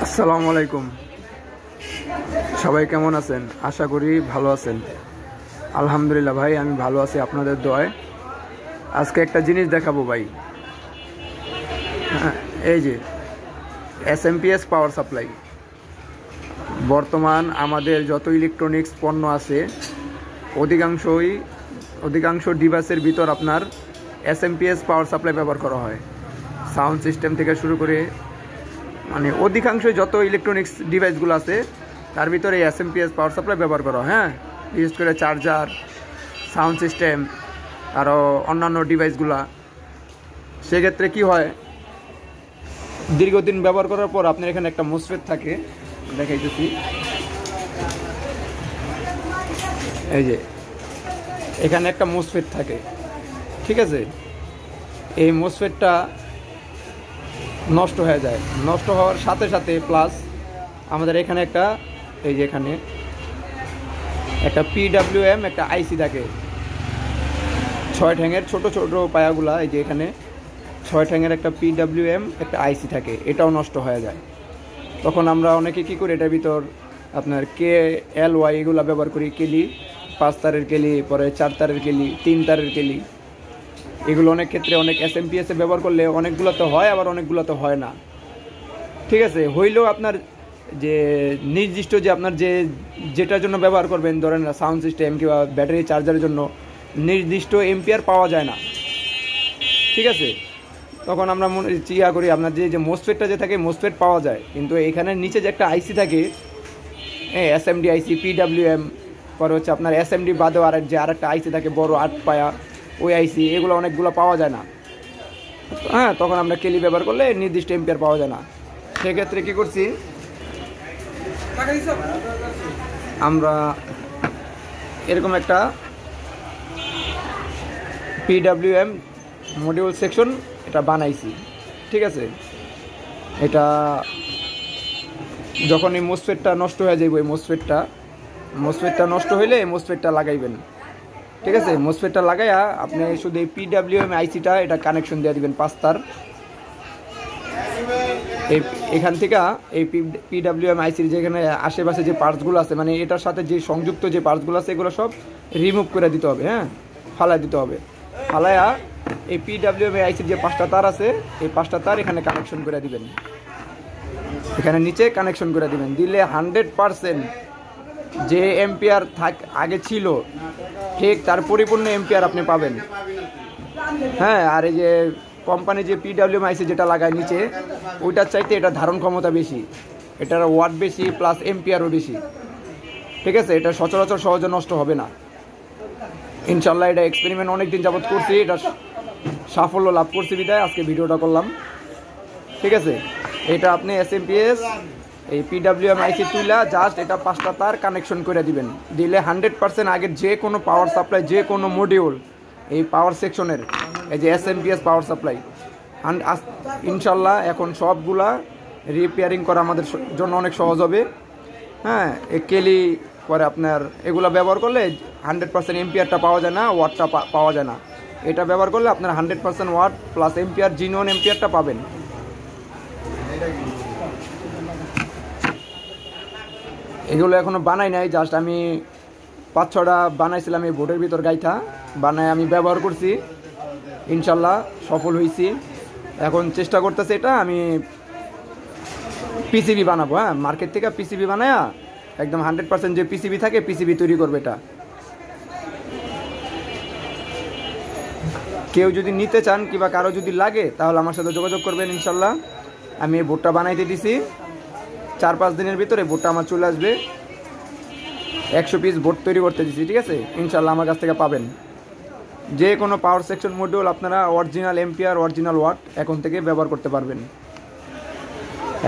আসসালামু আলাইকুম। সবাই কেমন আছেন? আশা করি ভালো আছেন। আলহামদুলিল্লাহ ভাই, আমি ভালো আছি আপনাদের দোয়ায়। আজকে একটা জিনিস দেখাবো ভাই। এই যে এসএমপিএস পাওয়ার সাপ্লাই। বর্তমান আমাদের যত ইলেকট্রনিক্স পণ্য আছে অধিকাংশ ডিভাইসের ভিতর আপনার এসএমপিএস পাওয়ার সাপ্লাই ব্যবহার করা হয়। সাউন্ড সিস্টেম থেকে শুরু করে মানে অধিকাংশ যত ইলেকট্রনিক্স ডিভাইসগুলো আছে তার ভিতরে এসএমপিএস পাওয়ার সাপ্লাই ব্যবহার করা হয়। হ্যাঁ, বিশেষ করে চার্জার, সাউন্ড সিস্টেম, আরও অন্যান্য ডিভাইসগুলা। সেক্ষেত্রে কি হয়, দীর্ঘদিন ব্যবহার করার পর আপনার এখানে একটা মোসফেট থাকে, দেখাইতেছি। এই যে এখানে একটা মোসফেট থাকে, ঠিক আছে। এই মোসফেটটা নষ্ট হয়ে যায়। নষ্ট হওয়ার সাথে সাথে প্লাস আমাদের এখানে এই যে এখানে একটা পিডাব্লিউএম একটা আইসি থাকে, 6 ঠ্যাঙের ছোট ছোট পায়াগুলা। এই যে এখানে 6 ঠ্যাঙের একটা পিডাব্লিউএম একটা আইসি থাকে, এটাও নষ্ট হয়ে যায়। তখন আমরা অনেকে কী করি, এটার ভিতর আপনার KLY এগুলো ব্যবহার করি। কেলি 5 তারের কেলি, পরে 4 তারের কেলি, 3 তারের কেলি। এগুলো অনেক ক্ষেত্রে অনেক এসএমপিএসে ব্যবহার করলে অনেকগুলো তো হয়, আবার অনেকগুলো তো হয় না, ঠিক আছে। হইলেও আপনার যে নির্দিষ্ট যে আপনার যেটার জন্য ব্যবহার করবেন, ধরেন সাউন্ড সিস্টেম কিংবা ব্যাটারি চার্জারের জন্য নির্দিষ্ট এম্পিয়ার পাওয়া যায় না, ঠিক আছে। তখন আমরা চিন্তা করি আপনার যে মোসফেটটা যে থাকে, মোসফেট পাওয়া যায়, কিন্তু এখানে নিচে যে একটা আইসি থাকে, এসএমডি আইসি, পিডাব্লিউএম, পরে হচ্ছে আপনার এসএমডি বাদেও আরেকটা আইসি থাকে বড় 8 পায়া, ওই আইসি, এগুলো অনেকগুলো পাওয়া যায় না। হ্যাঁ, তখন আমরা কেলি ব্যবহার করলে নির্দিষ্ট এম্পিয়ার পাওয়া যায় না। সেক্ষেত্রে কী করছি, আমরা এরকম একটা পিডাব্লিউএম মডিউল সেকশন এটা বানাইছি, ঠিক আছে। এটা যখন এই মোসফেটটা নষ্ট হয়ে যাবে, ওই মোসফেটটা নষ্ট হইলে এই মোসফেটটা লাগাইবেন, ঠিক আছে। মোসফেটটা লাগাইয়া আপনি শুধু এই পিডাব্লিউএম আইসিটা এটা কানেকশন দিয়ে দিবেন 5 তার। এখান থেকে এই পিডাব্লিউএম আইসির যেখানে আশেপাশে যে পার্টসগুলো আছে, মানে এটার সাথে যে সংযুক্ত যে পার্টসগুলো আছে, এগুলো সব রিমুভ করে দিতে হবে। হ্যাঁ, ফালাই দিতে হবে। ফালাইয়া এই পিডাব্লিউএম আইসির যে 5টা তার আছে, এই 5টা তার এখানে কানেকশন করে দিবেন, এখানে নিচে কানেকশন করে দিবেন। দিলে 100% যে এম্পিয়ার আগে ছিল ঠিক তার পরিপূর্ণ এম্পিয়ার আপনি পাবেন। হ্যাঁ, আর এই যে কোম্পানি যে পিডাব্লিউএম আইসি যেটা লাগায় নিচে, ওইটার চাইতে এটা ধারণ ক্ষমতা বেশি, এটার ওয়াট বেশি, প্লাস এম্পিয়ারও বেশি, ঠিক আছে। এটা সচরাচর সহজে নষ্ট হবে না ইনশাল্লাহ। এটা এক্সপেরিমেন্ট অনেক দিন যাবত করছি, এটা সাফল্য লাভ করছি বিদায় আজকে ভিডিওটা করলাম, ঠিক আছে। এটা আপনি এসএমপিএস এই পিডাব্লিউএম আইসি তুইলা জাস্ট এটা 5টা তার কানেকশন করে দিবেন। দিলে 100% আগের যে কোনো পাওয়ার সাপ্লাই, যে কোনো মডিউল এই পাওয়ার সেকশনের, এই যে এসএমপিএস পাওয়ার সাপ্লাই, ইনশাল্লাহ এখন সবগুলা রিপেয়ারিং করা আমাদের জন্য অনেক সহজ হবে। হ্যাঁ, এই কেলি পরে আপনার এগুলো ব্যবহার করলে 100% এম্পিয়ারটা পাওয়া যায় না, ওয়াটটা পাওয়া যায় না। এটা ব্যবহার করলে আপনার 100% ওয়াট প্লাস এম্পিয়ার, জিনিয়ন এম্পিয়ারটা পাবেন। এগুলো এখনও বানাই নাই, জাস্ট আমি 5-6টা বানাইছিলাম এই বোর্ডের ভিতর গাইথা বানায় আমি ব্যবহার করছি, ইনশাল্লাহ সফল হয়েছি। এখন চেষ্টা করতেছে এটা আমি পিসিবি বানাবো। হ্যাঁ, মার্কেট থেকে পিসিবি বানায়া একদম 100% যে পিসিবি থাকে পিসিবি তৈরি করবে। এটা কেউ যদি নিতে চান কিংবা কারো যদি লাগে তাহলে আমার সাথে যোগাযোগ করবেন ইনশাল্লাহ। আমি এই বোর্ডটা বানাইতে দিছি, 4-5 দিনের ভিতরে বোর্ডটা আমার চলে আসবে। 100 পিস বোর্ড তৈরি করতে দিচ্ছি, ঠিক আছে। ইনশাল্লাহ আমার কাছ থেকে পাবেন। যে কোনো পাওয়ার সেকশন মডিউল আপনারা অরিজিনাল এম্পিয়ার, অরিজিনাল ওয়াট এখন থেকে ব্যবহার করতে পারবেন।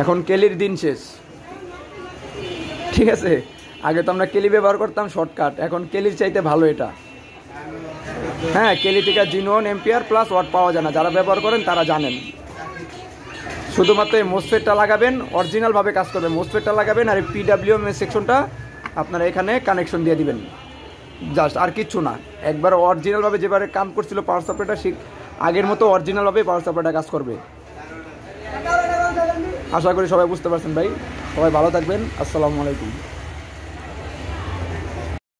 এখন কেলির দিন শেষ, ঠিক আছে। আগে তো আমরা কেলি ব্যবহার করতাম শর্টকাট, এখন কেলির চাইতে ভালো এটা। হ্যাঁ, কেলি থেকে জিনিয়ন এম্পিয়ার প্লাস ওয়াট পাওয়া যায় না, যারা ব্যবহার করেন তারা জানেন। শুধুমাত্র এই মোসফেটটা লাগাবেন, অরিজিনালভাবে কাজ করবে। মোসফেটটা লাগাবেন আর এই পিডাব্লিউএম সেকশনটা আপনারা এখানে কানেকশন দিয়ে দিবেন, জাস্ট আর কিচ্ছু না। একবার অরিজিনালভাবে যেভাবে কাম করছিল পাওয়ার সাপ্লাইটা, আগের মতো অরিজিনালভাবে পাওয়ার সাপ্লাইটা কাজ করবে। আশা করি সবাই বুঝতে পারছেন ভাই। সবাই ভালো থাকবেন। আসসালামু আলাইকুম।